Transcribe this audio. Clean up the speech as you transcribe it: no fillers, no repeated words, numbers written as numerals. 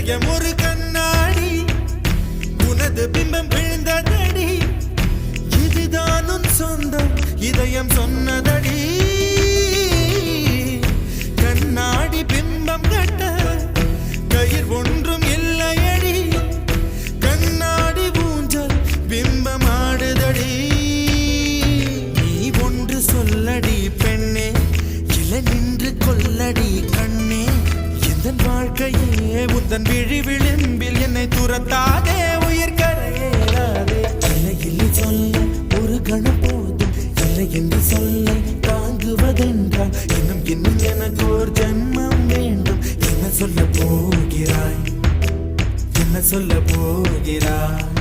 இதயம் ஒரு கண்ணாடி உனது பிம்பம் விழுந்ததடி இதுதான் உன் சொந்தம் இதயம் சொன்னதடி கண்ணாடி பிம்பம் கட்ட கயிர் ஒன்றும் இல்லையடி கண்ணாடி ஊஞ்சல் பிம்பம் ஆடுதடி நீ ஒன்று சொல்லடி பெண்ணே இல நின்று கொல்லடி கண்ணே எந்தன் வாழ்க்கையே உந்தன் விழி விளிம்பில் என்னை துரத்தாதே உயிர் கரையேறாதே இல்லை இல்லை சொல்ல ஒரு கணம் போதும் இல்லை என்று சொல்ல தாங்குவதென்றால் இன்னும் இன்னும் எனக்கு ஒரு ஜென்மம் வேண்டும் என்ன சொல்ல போகிறாய் என்ன சொல்ல போகிறாய்